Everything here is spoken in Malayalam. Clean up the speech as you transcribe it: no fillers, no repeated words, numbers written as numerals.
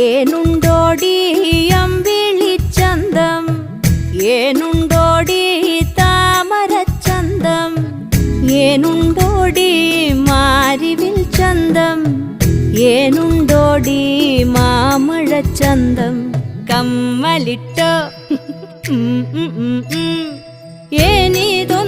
ഏനുണ്ടോടി അമ്പിളിച്ചന്തം, ഏനുണ്ടോടി താമരച്ചന്തം, ഏനുണ്ടോടി മാരിവിൽ ചന്തം, ഏനുണ്ടോടി മാമഴച്ചന്തം. കമ്മലിട്ടോ ഏനിതൊന്നും